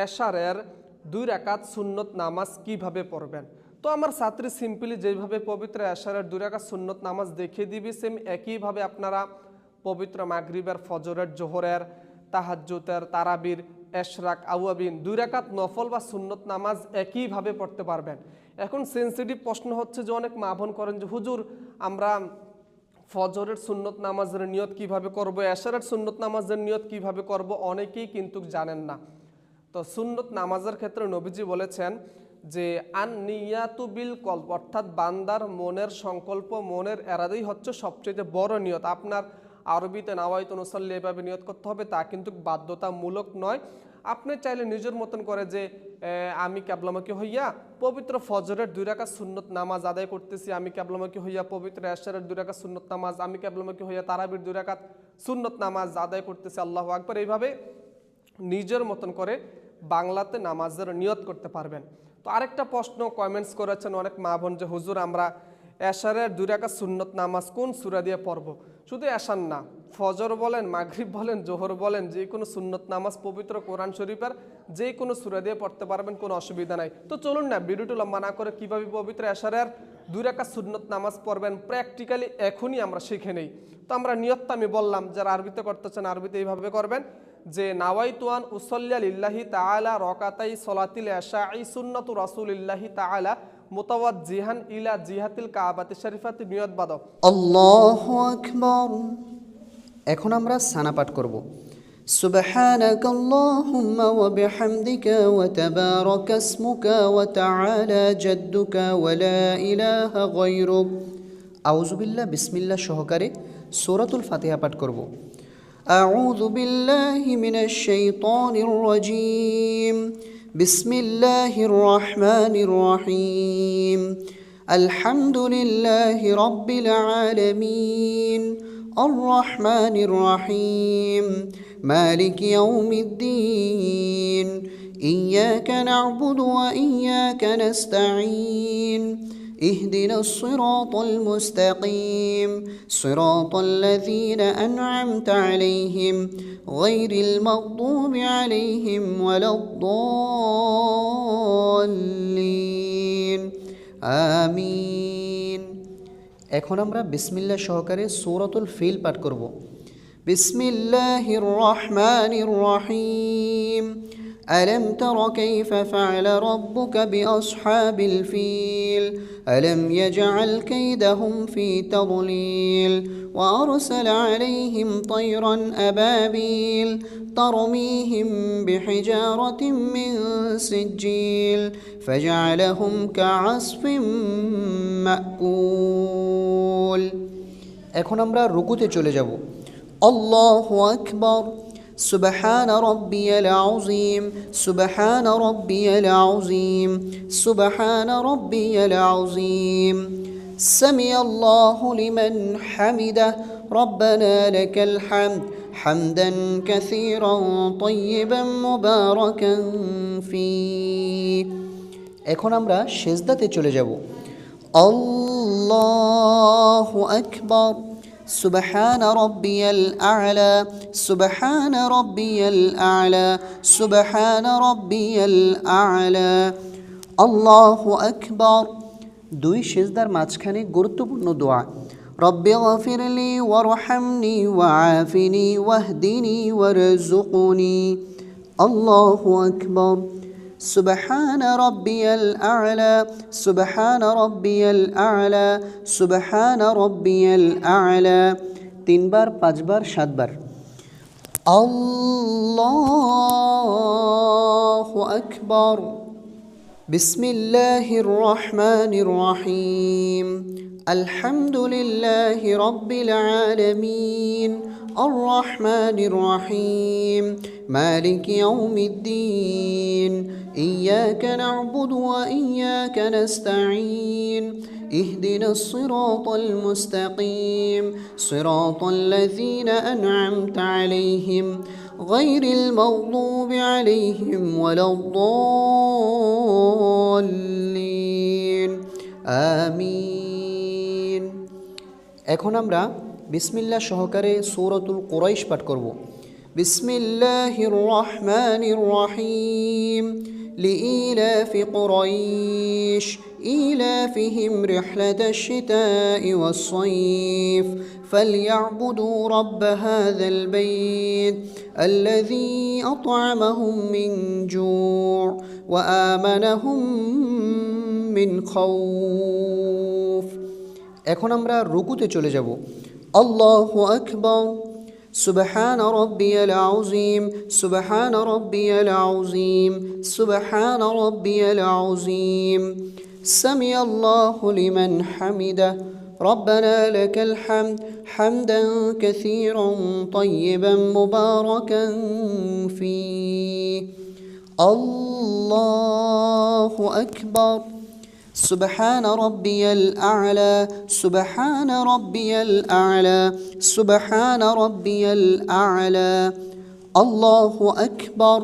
এশারের 2 রাকাত সুন্নত নামাজ কিভাবে পড়বেন। তো আমার ছাত্রী সিম্পলি যেভাবে পবিত্র এশারের 2 রাকাত সুন্নত নামাজ দেখিয়ে দিবি, সেম একইভাবে আপনারা পবিত্র মাগরিবের, ফজরের, জোহরের, তাহাজ্জুদের, তারাবির, এশরাক, আওয়াবিন 2 রাকাত নফল বা সুন্নত নামাজ একইভাবে পড়তে পারবেন। এখন সেন্সিটিভ প্রশ্ন হচ্ছে যে অনেক মা বোন করেন যে হুজুর আমরা ফজরের সুন্নত নামাজের নিয়ত কিভাবে করব, এশারের সুন্নত নামাজের নিয়ত কিভাবে করব, অনেকেই কিন্তু জানেন না। তো সুন্নত নামাজের ক্ষেত্রে নবীজি বলেছেন যে আন নিয়াতু বিল কলব, অর্থাৎ বান্দার মনের সংকল্প, মনের এরাদাই হচ্ছে সবচেয়ে বড় নিয়ত। আপনার আরবিতে নাওয়াইতু নুসাল্লি এভাবে নিয়ত করতে হবে তা কিন্তু বাধ্যতামূলক নয়। আপনি চাইলে নিজের মতন করে যে আমি ক্যাবলামুখী হইয়া পবিত্র ফজরের 2 রাকাত সুন্নত নামাজ আদায় করতেছি, আমি ক্যাবলামুখী হইয়া পবিত্র এশারের 2 রাকাত সুন্নত নামাজ, আমি ক্যাবলামুখী হইয়া তারাবির 2 রাকাত সুন্নত নামাজ আদায় করতেছি, আল্লাহু আকবার, এইভাবে নিজের মতন করে বাংলাতে নামাজের নিয়ত করতে পারবেন। তো আরেকটা প্রশ্ন কমেন্টস করেছেন অনেক মা বোন যে হুজুর আমরা এশারের 2 রাকাত সুন্নত নামাজ কোন সূরা দিয়ে পড়ব। শুধু এশার না, ফজর বলেন, মাগরিব বলেন, জোহর বলেন, যে কোনো সুন্নত নামাজ পবিত্র কোরআন শরীফের যে কোনো সূরা দিয়ে পড়তে পারবেন, কোনো অসুবিধা নাই। তো চলুন না ভিডিওটি লম্বা না করে কীভাবে পবিত্র এশারের 2 রাকাত সুন্নত নামাজ পড়বেন প্র্যাকটিক্যালি এখনই আমরা শিখে নেই। তো আমরা নিয়তটা আমি বললাম, যারা আরবিতে করতেছেন আরবিতে এইভাবে করবেন যে নাওয়াইতুয়ান উসল্লিয়া লিল্লাহি তাআলা রকাতাই সলাতিল এশাই সুন্নাতু রাসূলিল্লাহি তাআলা মুতাওয়াজ্জিহান ইলা জিহাতিল কাবাতি শরীফাতি নিয়ত বাদ। আল্লাহু আকবার। এখন আমরা সানা পাঠ করব। সুবহানাকাল্লাহুম্মা ওয়া বিহামদিকা ওয়া তাবারাকা ইসমুকা ওয়া তাআলা জাদ্দুকা ওয়া লা ইলাহা গায়রুক। আউযু বিল্লাহ বিসমিল্লাহ সহকারে সূরাতুল ফাতিহা পাঠ করব। আউযু বিল্লাহি মিনাশ শাইতানির রাজীম। বিসমিল্লাহির রহমানির রহিম। আলহামদুলিল্লাহি রাব্বিল আলামিন আর রহমানির রহিম মালিকি ইয়াউমিদ্দিন ইয়্যাকা না'বুদু ওয়া ইয়্যাকা নাস্তাঈন اهدنا الصراط المستقيم صراط الذين أنعمت عليهم غير المغضوب عليهم ولا الضالين آمين। এখন আমরা বিসমিল্লাহ সহকারে সূরাতুল ফিল পাঠ করব। বিসমিল্লাহির রহমানির রহিম। ألم تر كيف فعل ربك بأصحاب الفيل ألم يجعل كيدهم في تضليل وأرسل عليهم طيرا أبابيل ترميهم بحجارة من سجيل فجعلهم كعصف مأكول। এখন আমরা রুকুতে চলে যাব। আল্লাহু আকবার। سبحان ربي العظيم سبحان ربي العظيم سبحان ربي العظيم سمع الله لمن حمده ربنا لك الحمد حمدا كثيرا طيبا مباركا فيه। এখন আমরা সিজদাতে চলে যাব। আল্লাহু আকবার। سبحان ربي الأعلى سبحان ربي الأعلى سبحان ربي الأعلى الله أكبر। 2 সিজদার মাঝখানে গুরুত্বপূর্ণ দোয়া। রব্বি গফিরলি ওয়ারহামনি ওয়াআফিনি ওয়াহদিনি ওয়ারযুকনি। আল্লাহু আকবার। سبحان ربي الأعلى سبحان ربي الأعلى سبحان ربي الأعلى 3 বার 5 বার 7 বার। الله أكبر। بسم الله الرحمن الرحيم الحمد لله رب العالمين الرحمن الرحيم مالك يوم الدين إياك نعبد وإياك نستعين اهدنا الصراط المستقيم صراط الذين أنعمت عليهم غير المغضوب عليهم ولا الضالين آمين। এখন আমরা বিসমিল্লাহ সহকারে সূরাতুল কুরাইশ পাঠ করব। بسم الله الرحمن الرحيم لإيلاف قريش إيلافهم رحلة الشتاء والصيف فليعبدوا رب هذا البيت الذي أطعمهم من جوع وآمنهم من خوف। এখন আমরা রুকুতে চলে যাব। আল্লাহু আকবার। سبحان ربي العظيم سبحان ربي العظيم سبحان ربي العظيم سمع الله لمن حمده ربنا لك الحمد حمدا كثيرا طيبا مباركا فيه الله أكبر سبحان ربي الأعلى سبحان ربي الأعلى سبحان ربي الأعلى الله أكبر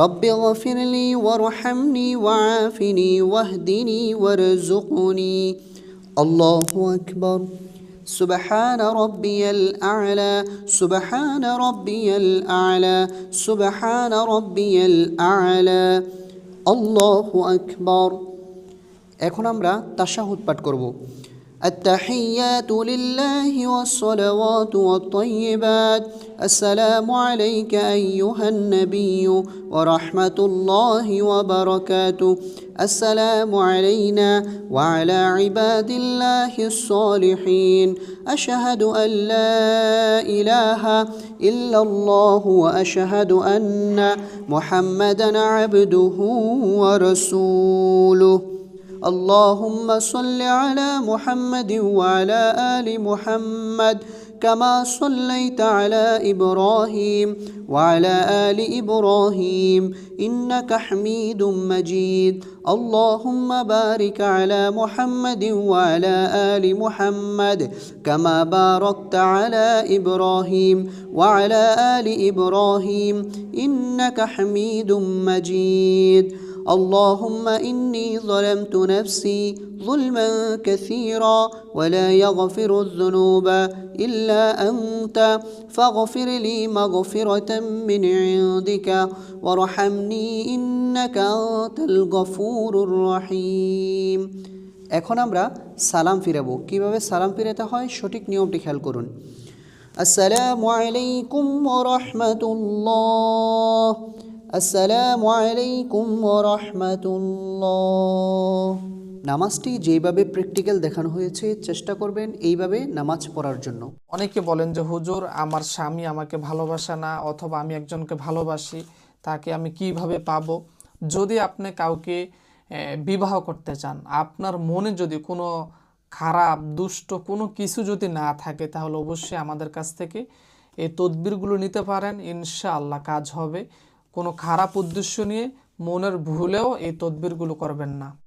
رب اغفر لي وارحمني وعافني واهدني وارزقني الله أكبر سبحان ربي الأعلى سبحان ربي الأعلى سبحان ربي الأعلى الله أكبر। এখন আমরা তাশাহুদ পাঠ করব। التحيات لله والصلوات والطيبات السلام عليك أيها النبي ورحمة الله وبركاته السلام علينا وعلى عباد الله الصالحين أشهد أن لا إله إلا الله وأشهد أن محمدا عبده ورسوله اللهم صل على محمد وعلى آل محمد كما صليت على إبراهيم وعلى آل إبراهيم إنك حميد مجيد اللهم بارك على محمد وعلى آل محمد كما باركت على إبراهيم وعلى آل إبراهيم إنك حميد مجيد اللهم إني ظلمت نفسي ظلما كثيرا ولا يغفر الذنوب إلا أنت فاغفر لي مغفرة من عندك وارحمني إنك أنت الغفور الرحيم। এখন আমরা সালাম ফিরাবো। কিভাবে সালাম ফিরাতে হয় সঠিক নিয়মটি খেয়াল করুন। আসসালামু আলাইকুম ওয়া রাহমাতুল্লাহ আসসালামু আলাইকুম ওয়া রাহমাতুল্লাহ। নামাজটি যেভাবে প্র্যাকটিক্যাল দেখানো হয়েছে চেষ্টা করবেন এইভাবে নামাজ পড়ার জন্য। অনেকে বলেন যে হুজুর আমার স্বামী আমাকে ভালোবাসে না অথবা আমি একজনকে ভালোবাসি, তাকে আমি কিভাবে পাবো? যদি আপনি কাউকে বিবাহ করতে চান, আপনার মনে যদি কোনো খারাপ দুষ্ট কোনো কিছু যদি না থাকে, তাহলে অবশ্যই আমাদের কাছ থেকে এই তদবিরগুলো নিতে পারেন, ইনশাআল্লাহ কাজ হবে। কোনো খারাপ উদ্দেশ্য নিয়ে মনের ভুলেও এই তদবিরগুলো করবেন না।